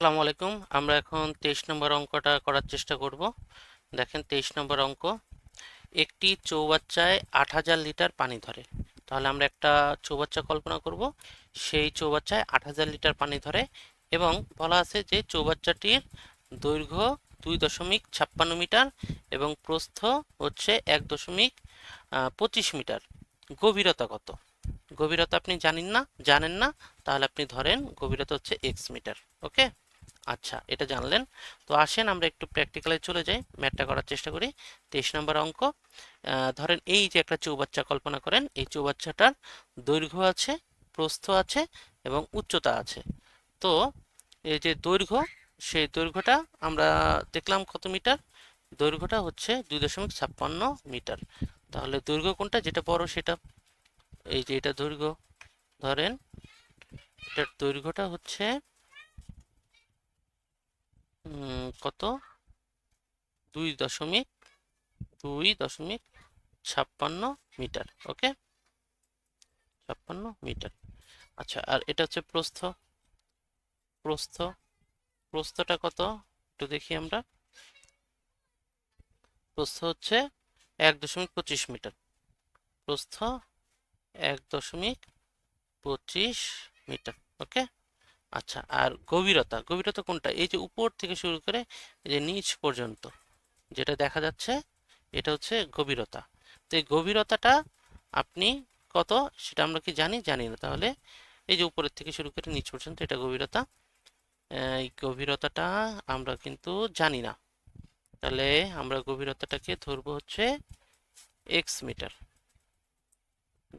আসসালামু আলাইকুম। আমরা এখন 23 নম্বর অঙ্কটা করার চেষ্টা করব। দেখেন 23 নম্বর অঙ্ক, একটি চৌবাচ্চায় 8,000 লিটার পানি ধরে। তাহলে আমরা একটা চৌবাচ্চা কল্পনা করব, সেই চৌবাচ্চায় 8,000 লিটার পানি ধরে এবং বলা আছে যে চৌবাচ্চাটির দৈর্ঘ্য 2.56 মিটার এবং প্রস্থ হচ্ছে 1.25 মিটার। গভীরতা কত? গভীরতা আপনি জানেন না, তাহলে আপনি ধরেন গভীরতা হচ্ছে এক্স মিটার। ওকে, আচ্ছা, এটা জানলেন। তো আসেন আমরা একটু প্র্যাকটিক্যালে চলে যাই, ম্যাথটা করার চেষ্টা করি। 23 নম্বর অঙ্ক, ধরেন এই যে একটা চৌবাচ্চা কল্পনা করেন, এই চৌবাচ্চাটার দৈর্ঘ্য আছে, প্রস্থ আছে এবং উচ্চতা আছে। তো এই যে দৈর্ঘ্য, সেই দৈর্ঘ্যটা আমরা দেখলাম কত মিটার। দৈর্ঘ্যটা হচ্ছে 2.56 মিটার। তাহলে দৈর্ঘ্য কোনটা, যেটা বড় সেটা, এই যে এটা দৈর্ঘ্য। ধরেন এটার দৈর্ঘ্যটা হচ্ছে কত, 2.56 মিটার। ওকে, 56 মিটার। আচ্ছা, আর এটা হচ্ছে প্রস্থ। প্রস্থ প্রস্থটা কত একটু দেখি আমরা। প্রস্থ হচ্ছে 1.25 মিটার। প্রস্থ 1.25 মিটার। ওকে, আচ্ছা, আর গভীরতা, গভীরতা কোনটা, এই যে উপর থেকে শুরু করে এই যে নিচ পর্যন্ত যেটা দেখা যাচ্ছে, এটা হচ্ছে গভীরতা। তো এই গভীরতাটা আপনি কত সেটা আমরা কি জানি না। তাহলে এই যে উপরের থেকে শুরু করে নিচ পর্যন্ত এটা গভীরতা, এই গভীরতাটা আমরা কিন্তু জানি না। তাহলে আমরা গভীরতাটাকে ধরবো হচ্ছে এক্স মিটার।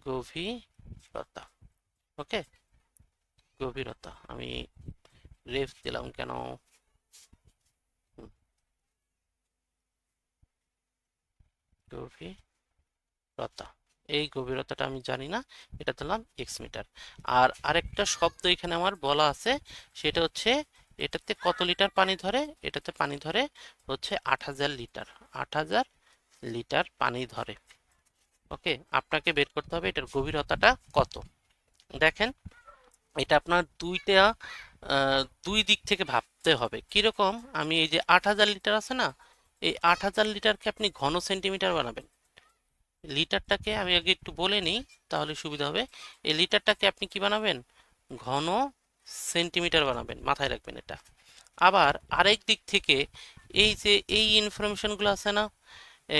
গভীরতা, ওকে, গভীরতা আমি রেফ দিলাম কেন, গভীরতা, এই গভীরতাটা আমি জানি না, এটা দিলাম এক্স মিটার। আর আরেকটা শব্দ এখানে আমার বলা আছে, সেটা হচ্ছে এটাতে কত লিটার পানি ধরে, এটাতে পানি ধরে হচ্ছে 8,000 লিটার। 8,000 লিটার পানি ধরে। ওকে, আপনাকে বের করতে হবে এটার গভীরতাটা কত। দেখেন, এটা আপনার দুই দিক থেকে ভাবতে হবে। কিরকম, আমি এই যে 8,000 লিটার আছে না, এই 8,000 লিটারকে আপনি ঘন সেন্টিমিটার বানাবেন। লিটারটাকে আমি আগে একটু বলে নিই, তাহলে সুবিধা হবে। এই লিটারটাকে আপনি কি বানাবেন, ঘন সেন্টিমিটার বানাবেন, মাথায় রাখবেন এটা। আবার আরেক দিক থেকে এই যে এই ইনফরমেশনগুলো আছে না,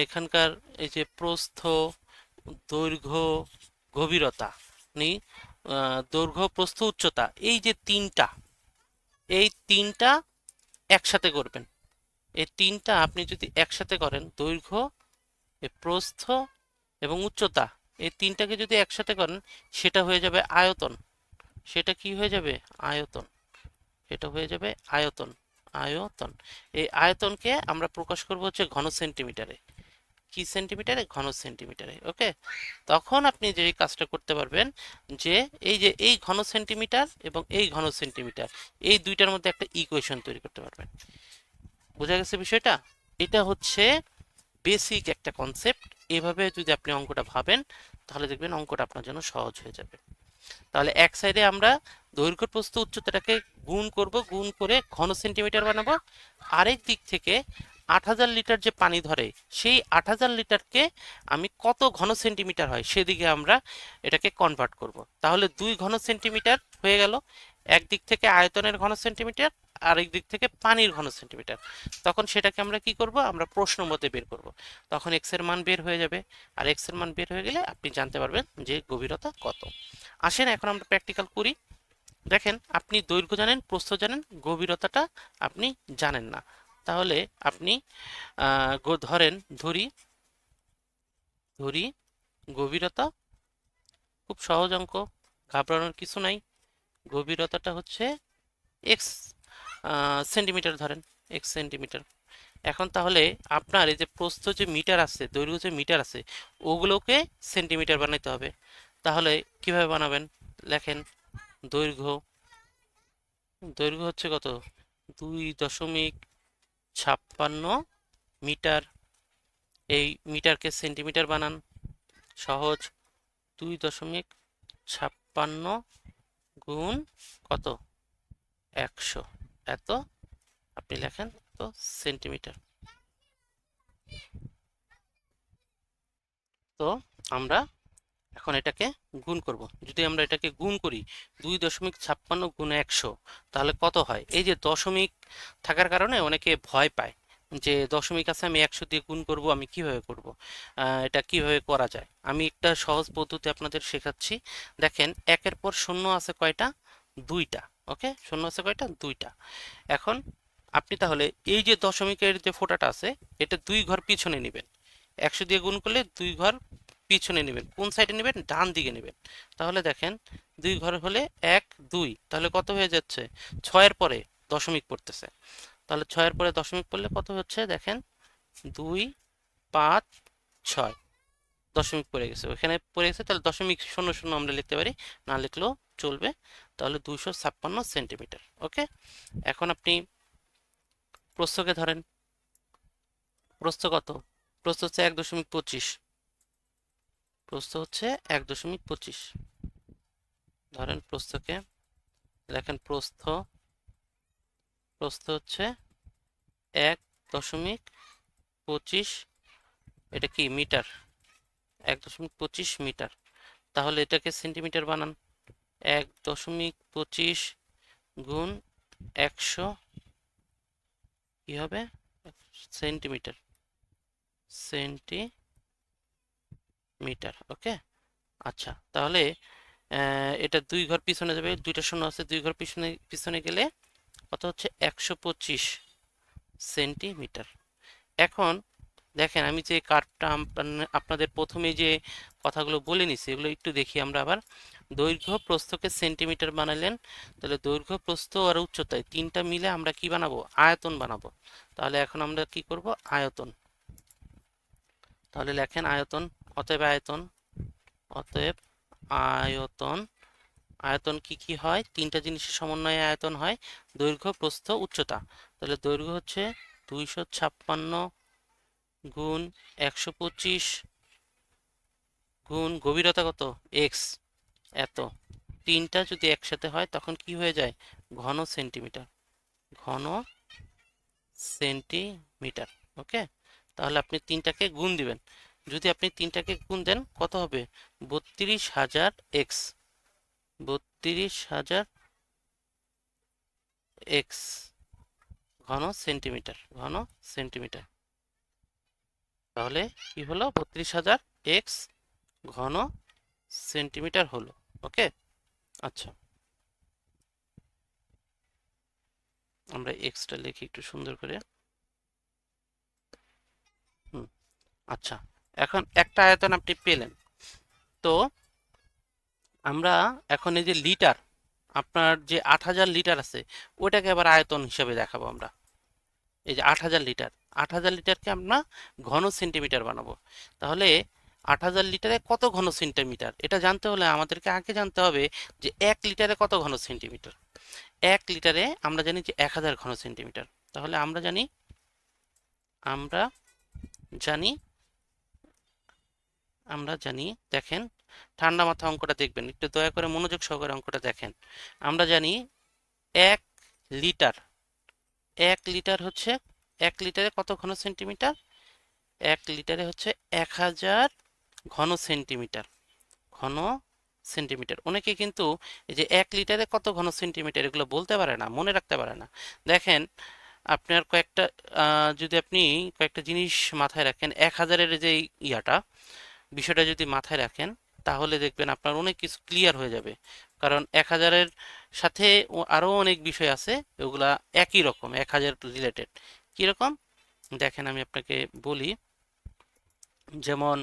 এখানকার এই যে প্রস্থ, দৈর্ঘ্য, গভীরতা, নি দৈর্ঘ্য, প্রস্থ, উচ্চতা, এই তিনটা একসাথে করবেন। এই তিনটা আপনি যদি একসাথে করেন, দৈর্ঘ্য, প্রস্থ এবং উচ্চতা, এই তিনটাকে যদি একসাথে করেন, সেটা হয়ে যাবে আয়তন। সেটা কি হয়ে যাবে, আয়তন। এটা হয়ে যাবে আয়তন। আয়তন, এই আয়তনকে আমরা প্রকাশ করব হচ্ছে ঘন সেন্টিমিটারে। কি সেন্টিমিটারে, ঘন সেন্টিমিটারে। ওকে, তখন আপনি যে কাজটা করতে পারবেন, যে এই ঘন সেন্টিমিটার এবং এই ঘন সেন্টিমিটার, এই দুইটার মধ্যে একটা ইকুয়েশন তৈরি করতে পারবেন। বোঝা গেছে বিষয়টা? এটা হচ্ছে বেসিক একটা কনসেপ্ট। এভাবে যদি আপনি অঙ্কটা ভাবেন, তাহলে দেখবেন অঙ্কটা আপনার জন্য সহজ হয়ে যাবে। তাহলে এক সাইডে আমরা দৈর্ঘ্য, প্রস্থ, উচ্চতাটাকে গুণ করব, গুণ করে ঘন সেন্টিমিটার বানাবো। আরেক দিক থেকে 8,000 লিটার যে পানি ধরে, সেই 8,000 লিটারকে আমি কত ঘন সেন্টিমিটার হয় সেদিকে আমরা এটাকে কনভার্ট করব। তাহলে 2 ঘন সেন্টিমিটার হয়ে গেল, একদিক থেকে আয়তনের ঘন সেন্টিমিটার, আরেক দিক থেকে পানির ঘন সেন্টিমিটার। তখন সেটাকে আমরা কি করব, আমরা প্রশ্ন মতে বের করব। তখন এক্স এর মান বের হয়ে যাবে, আর এক্স এর মান বের হয়ে গেলে আপনি জানতে পারবেন যে গভীরতা কত। আসেন এখন আমরা প্র্যাকটিক্যাল করি। দেখেন, আপনি দৈর্ঘ্য জানেন, প্রস্থ জানেন, গভীরতাটা আপনি জানেন না। তাহলে আপনি ধরেন, ধরি ধরি গভীরতা, খুব সহজ অঙ্ক, ঘাবড়ানোর কিছু নাই। গভীরতাটা হচ্ছে এক্স সেন্টিমিটার, ধরেন এক্স সেন্টিমিটার। এখন তাহলে আপনার এই যে প্রস্থ যে মিটার আছে, দৈর্ঘ্য যে মিটার আছে, ওগুলোকে সেন্টিমিটার বানাইতে হবে। তাহলে কিভাবে বানাবেন, লেখেন, দৈর্ঘ্য, দৈর্ঘ্য হচ্ছে কত, 2.56 মিটার। এই মিটারকে সেন্টিমিটার বানান, সহজ। 2.56 গুণ কত, 100। এত, আপনি লেখেন তো সেন্টিমিটার। তো আমরা এখন এটাকে গুণ করব। যদি আমরা এটাকে গুণ করি 2.56 গুণ 100, তাহলে কত হয়? এই যে দশমিক থাকার কারণে অনেকে ভয় পায় যে দশমিক আছে, আমি 100 দিয়ে গুণ করব, আমি কিভাবে করব, এটা কিভাবে করা যায়। আমি একটা সহজ পদ্ধতি আপনাদের শেখাচ্ছি। দেখেন, একের পর শূন্য আছে কয়টা? দুইটা। ওকে, শূন্য আছে কয়টা? দুইটা। এখন আপনি তাহলে এই যে দশমিকের যে ফোঁটাটা আছে, এটা 2 ঘর পিছনে নেবেন। 100 দিয়ে গুণ করলে 2 ঘর পিছনে নেবেন। কোন সাইডে নেবেন? ডান দিকে নেবেন। তাহলে দেখেন 2 ঘর হলে 1 2, তাহলে কত হয়ে যাচ্ছে? 6 এর পরে দশমিক পড়তেছে, তাহলে 6 এর পরে দশমিক পড়লে কত হচ্ছে? দেখেন 2 5 6 দশমিক পড়ে গেছে, ওখানে পড়ে গেছে, তাহলে দশমিক শূন্য শূন্য আমরা লিখতে পারি, না লিখলেও চলবে। তাহলে 256 সেন্টিমিটার। ওকে, এখন আপনি প্রস্থকে ধরেন। প্রস্থ কত? প্রস্থ হচ্ছে 1.25। প্রস্থ হচ্ছে 1.25। ধরেন প্রস্থকে, লেখেন প্রস্থ, প্রস্থ হচ্ছে 1.25, এটা কি মিটার? 1.25 মিটার। তাহলে এটাকে সেন্টিমিটার বানান। 1.25 গুণ 100 কি হবে? সেন্টিমিটার। সেন্টিমিটার। ওকে, আচ্ছা, তাহলে এটা 2 ঘর পিছনে যাবে, দুইটা শূন্য আছে, 2 ঘর পিছনে পিছনে গেলে কত হচ্ছে? 125 সেন্টিমিটার। এখন দেখেন, আমি যে কার্ভটা আপনাদের প্রথমে যে কথাগুলো বলে নিছি, এগুলো একটু দেখি আমরা আবার। দৈর্ঘ্য প্রস্থকে সেন্টিমিটার বানালেন, তাহলে দৈর্ঘ্য প্রস্থ আর উচ্চতায় তিনটা মিলে আমরা কি বানাবো? আয়তন বানাবো। তাহলে এখন আমরা কি করব? আয়তন। তাহলে লেখেন আয়তন। অতএব আয়তন, অতএব আয়তন। আয়তন কি কি হয়? তিনটা জিনিসের সমন্বয়ে আয়তন হয়, দৈর্ঘ্য প্রস্থ উচ্চতা। তাহলে দৈর্ঘ্য হচ্ছে 256 গুণ 125 গুণ গভীরতা কত? এক্স, এত। তিনটা যদি একসাথে হয় তখন কি হয়ে যায়? ঘন সেন্টিমিটার। ঘন সেন্টিমিটার। ওকে, তাহলে আপনি তিনটাকে গুণ দিবেন। যদি আপনি তিনটাকে গুণ দেন কত হবে? 32,000 এক্স। 32,000 এক্স ঘন সেন্টিমিটার। ঘন সেন্টিমিটার। তাহলে কি হলো? 32,000 এক্স ঘন সেন্টিমিটার হলো। ওকে, আচ্ছা, আমরা এক্সটা লিখি একটু সুন্দর করে। হুম, আচ্ছা, এখন একটা আয়তন আপনি পেলেন। তো আমরা এখন এই যে লিটার, আপনার যে 8,000 লিটার আছে, ওটাকে আবার আয়তন হিসাবে দেখাবো আমরা। এই যে 8,000 লিটার, 8,000 লিটারকে আমরা ঘন সেন্টিমিটার বানাবো। তাহলে 8,000 লিটারে কত ঘন সেন্টিমিটার, এটা জানতে হলে আমাদেরকে আগে জানতে হবে যে 1 লিটারে কত ঘন সেন্টিমিটার। 1 লিটারে আমরা জানি যে 1,000 ঘন সেন্টিমিটার। তাহলে আমরা জানি আমরা জানি, দেখেন, ঠান্ডা মাথা অঙ্কটা দেখবেন, একটু দয়া করে মনোযোগ সহকারে অঙ্কটা দেখেন। আমরা জানি 1 লিটার, 1 লিটার হচ্ছে, 1 লিটারে কত ঘন সেন্টিমিটার? 1 লিটারে হচ্ছে 1,000 ঘন সেন্টিমিটার। ঘন সেন্টিমিটার। অনেকে কিন্তু এই যে 1 লিটারে কত ঘন সেন্টিমিটার এগুলো বলতে পারে না, মনে রাখতে পারে না। দেখেন, আপনার কয়েকটা যদি আপনি কয়েকটা জিনিস মাথায় রাখেন, 1,000-এর যে ইয়াটা, বিষয়টা যদি মাথায় রাখেন, তাহলে দেখবেন আপনার অনেক কিছু ক্লিয়ার হয়ে যাবে। কারণ 1,000-এর সাথে আরো অনেক বিষয় আছে, ওগুলা একই রকম, 1,000 রিলেটেড। কিরকম? দেখেন, আমি আপনাকে বলি। যেমন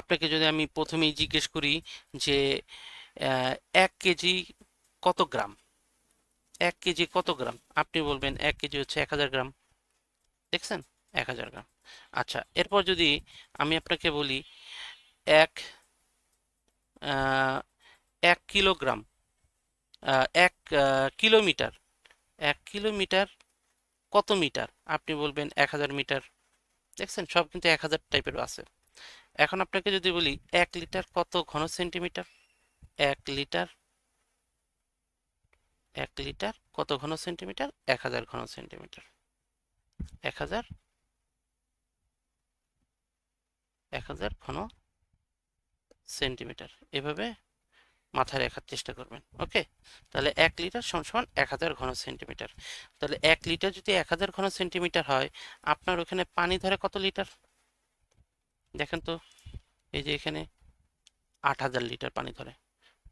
আপনাকে যদি আমি প্রথমেই জিজ্ঞেস করি যে 1 কেজি কত গ্রাম? 1 কেজি কত গ্রাম? আপনি বলবেন 1 কেজি হচ্ছে 1,000 গ্রাম। দেখছেন? 1,000 গ্রাম। আচ্ছা, এরপর যদি আমি আপনাকে বলি এক আহ, 1 কিলোগ্রাম, 1 কিলোমিটার, 1 কিলোমিটার কত মিটার? আপনি বলবেন 1,000 মিটার। দেখছেন, সব কিন্তু 1,000 টাইপের আছে। এখন আপনাকে যদি বলি 1 লিটার কত ঘন সেন্টিমিটার? 1 লিটার, 1 লিটার কত ঘন সেন্টিমিটার? 1000 ঘন সেন্টিমিটার। 1000 ঘন সেন্টিমিটার, এভাবে মাথায় রাখার চেষ্টা করবেন। ওকে, তাহলে 1 লিটার সমান 1000 ঘন সেন্টিমিটার। তাহলে 1 লিটার যদি 1000 ঘন সেন্টিমিটার হয়, আপনার ওখানে পানি ধরে কত লিটার দেখেন তো? এই যে এখানে 8000 লিটার পানি ধরে,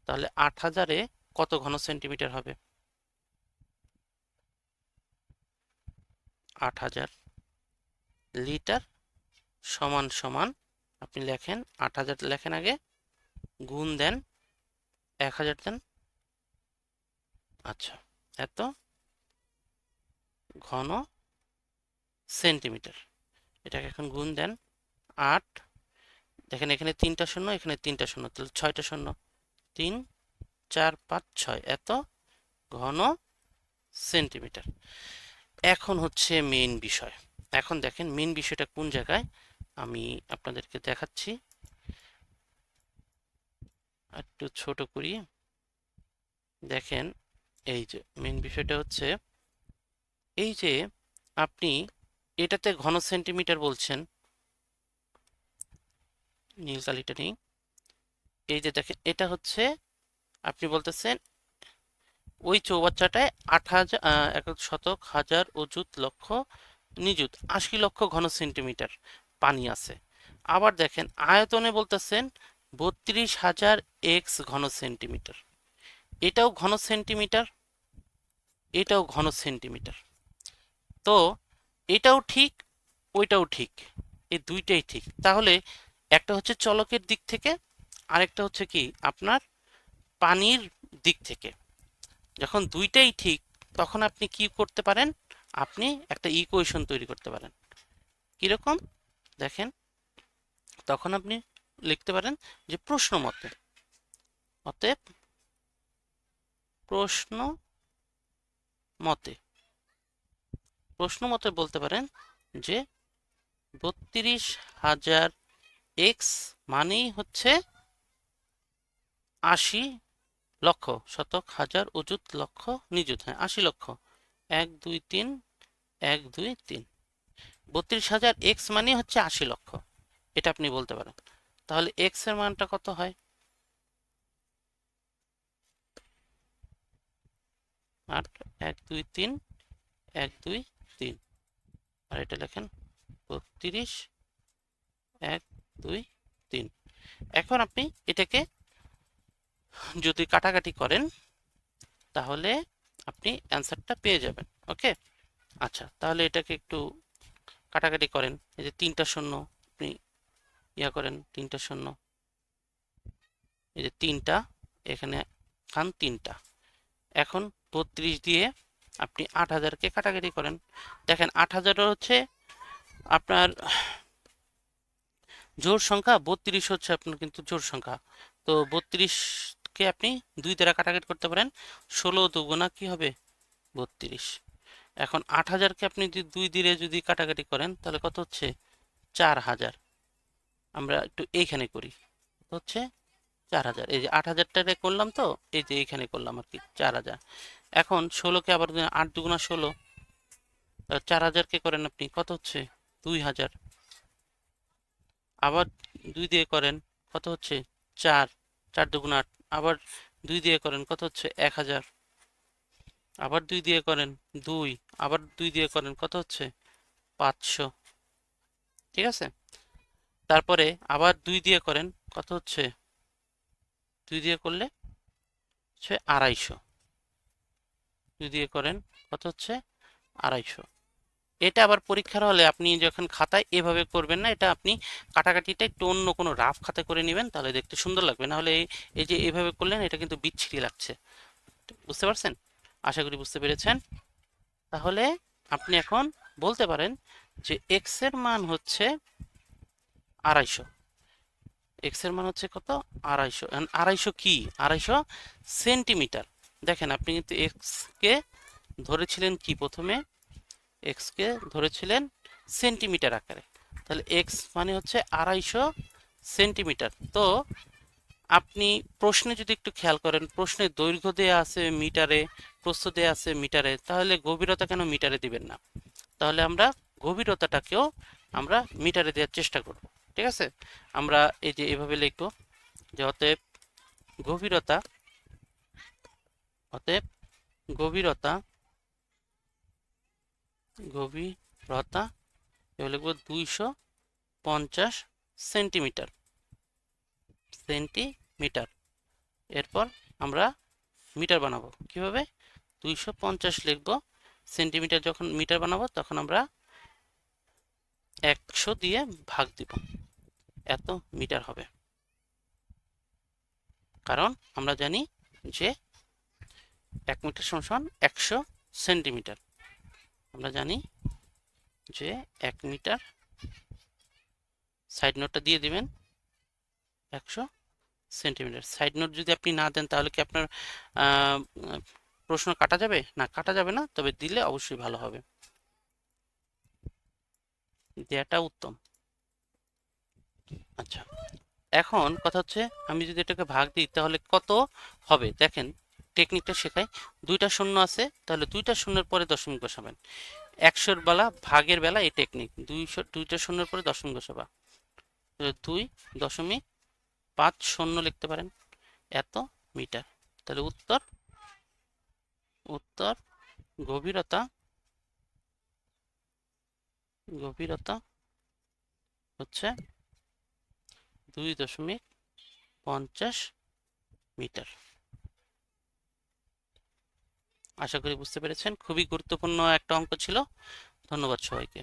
তাহলে 8000-এ কত ঘন সেন্টিমিটার হবে? 8000 লিটার সমান সমান, আপনি লেখেন 8000 লেখেন আগে, গুণ দেন 1000 দেন, আচ্ছা, এত ঘন সেন্টিমিটার। এটাকে এখন গুণ দেন 8, দেখেন এখানে 3টা শূন্য, এখানে 3টা শূন্য, তাহলে 6টা শূন্য, 3 4 5 6, এত ঘন সেন্টিমিটার। এখন হচ্ছে মেইন বিষয়। এখন দেখেন মেইন বিষয়টা কোন জায়গায়, আমি আপনাদেরকে দেখাচ্ছি। একটু ছোট করি, দেখেন এই যে মেইন বিষয়টা হচ্ছে এই যে আপনি এটাতে ঘন সেন্টিমিটার বলছেন, নীল কালিটা নেই, এই যে দেখেন এটা হচ্ছে আপনি বলতেছেন ওই চৌবাচ্চাটায় 8000 একক শতক হাজার অযুত লক্ষ নিযুত 80 লক্ষ ঘন সেন্টিমিটার পানি আছে। আবার দেখেন আয়তনে বলতেছেন 32,000 এক্স ঘন সেন্টিমিটার, এটাও ঘন সেন্টিমিটার, এটাও ঘন সেন্টিমিটার। তো এটাও ঠিক, ওইটাও ঠিক, এই দুইটাই ঠিক। তাহলে একটা হচ্ছে চলকের দিক থেকে, আরেকটা হচ্ছে কি আপনার পানির দিক থেকে। যখন দুইটাই ঠিক, তখন আপনি কি করতে পারেন? আপনি একটা ইকুয়েশন তৈরি করতে পারেন। কিরকম দেখেন, তখন আপনি লিখতে পারেন যে প্রশ্ন মতে, অতএব প্রশ্ন মতে বলতে পারেন যে 32,000 এক্স মানেই হচ্ছে 80 লক্ষ শতক হাজার অযুত লক্ষ নিযুত, হ্যাঁ 80 লক্ষ, 1 2 3 1 2 3, 32,000 এক্স মানে হচ্ছে 80 লক্ষ, এটা আপনি বলতে পারেন। তাহলে এক্স এর মানটা কত হয়? 8 1 2 3 1 2 3, আর এটা লেখেন 32 1 2 3। এখন আপনি এটাকে যদি কাটাকাটি করেন, তাহলে আপনি অ্যান্সারটা পেয়ে যাবেন। ওকে, আচ্ছা, তাহলে এটাকে একটু কাটাকাটি করেন। এই যে 3টা শূন্য আপনি ইয়া করেন, 3টা শূন্য, এই যে 3টা, এখানে খান 3টা। এখন 32 দিয়ে আপনি 8000-কে কাটাকাটি করেন। দেখেন 8000 হচ্ছে আপনার জোড় সংখ্যা, 32 হচ্ছে আপনার কিন্তু জোড় সংখ্যা। তো 32-কে আপনি 2 দ্বারা কাটাকাটি করতে পারেন, 16 দুগুণা কি হবে? 32। এখন 8000-কে আপনি যদি 2 দিয়ে যদি কাটাকাটি করেন, তাহলে কত হচ্ছে? 4000। আমরা একটু এইখানে করি, হচ্ছে 4000। এই যে 8000-টারে করলাম, তো এই যে এইখানে করলাম আর কি 4000। এখন 16-কে আবার 8 দুগুণা 16, 4000-কে করেন আপনি, কত হচ্ছে? 2000। আবার 2 দিয়ে করেন, কত হচ্ছে? 4, 4 দুগুণা 8, আবার 2 দিয়ে করেন, কত হচ্ছে? 1000। আবার 2 দিয়ে করেন 2, আবার 2 দিয়ে করেন, কত হচ্ছে? 500। ঠিক আছে, তারপরে আবার 2 দিয়ে করেন, কত হচ্ছে? 2 দিয়ে করলে হচ্ছে 250। 2 দিয়ে করেন, কত হচ্ছে? 250। এটা আবার পরীক্ষার হলে আপনি যখন খাতায় এভাবে করবেন না, এটা আপনি কাটাকাটিটা একটু অন্য কোনো রাফ খাতে করে নেবেন, তাহলে দেখতে সুন্দর লাগবে। না হলে এই যে এভাবে করলেন, এটা কিন্তু বিচ্ছিরি লাগছে। বুঝতে পারছেন? আশা করি বুঝতে পেরেছেন। তাহলে আপনি এখন বলতে পারেন যে এক্স এর মান হচ্ছে 250। এক্স এর মান হচ্ছে কত? 250। 250 কি? 250 সেন্টিমিটার। দেখেন আপনি কিন্তু এক্স কে ধরেছিলেন কি প্রথমে? এক্স কে ধরেছিলেন সেন্টিমিটার আকারে। তাহলে এক্স মানে হচ্ছে 250 সেন্টিমিটার। তো আপনি প্রশ্নে যদি একটু খেয়াল করেন, প্রশ্নে দৈর্ঘ্য দেয়া আছে মিটারে, প্রস্থ দেয়া আছে মিটারে, তাহলে গভীরতা কেন মিটারে দিবেন না? তাহলে আমরা গভীরতাটাকেও আমরা মিটারে দেওয়ার চেষ্টা করব। ঠিক আছে, আমরা এই যে এভাবে লিখব যে অতএব গভীরতা, অতএব গভীরতা, গভীরতা এবার লিখব 250 সেন্টিমিটার, সেন্টিমিটার। এরপর আমরা মিটার বানাবো কিভাবে? 250 লিখব, সেন্টিমিটার যখন মিটার বানাবো তখন আমরা 100 দিয়ে ভাগ দিব, এত মিটার হবে। কারণ আমরা জানি যে 1 মিটার সমান 100 সেন্টিমিটার। আমরা জানি যে 1 মিটার, সাইড নোটটা দিয়ে দিবেন, 100 সেন্টিমিটার। সাইড নোট যদি আপনি না দেন তাহলে কি আপনার আহ, প্রশ্ন কাটা যাবে? না, কাটা যাবে না, তবে দিলে অবশ্যই ভালো হবে, দেয়াটা উত্তম। আচ্ছা, এখন কথা হচ্ছে আমি যদি এটাকে ভাগ দিই তাহলে কত হবে দেখেন, টেকনিকটা শেখাই। দুইটা শূন্য আছে, তাহলে দুইটা শূন্যের পরে দশমিক বসাবেন। 100-র বেলা, ভাগের বেলা এই টেকনিক, দুইটা শূন্যের পরে দশমিক বসাবা, 2.50 লিখতে পারেন, এত মিটার। তাহলে উত্তর, উত্তর গভীরতা, গভীরতা হচ্ছে 2.50 মিটার। আশা করি বুঝতে পেরেছেন, খুবই গুরুত্বপূর্ণ একটা অঙ্ক ছিল। ধন্যবাদ সবাইকে।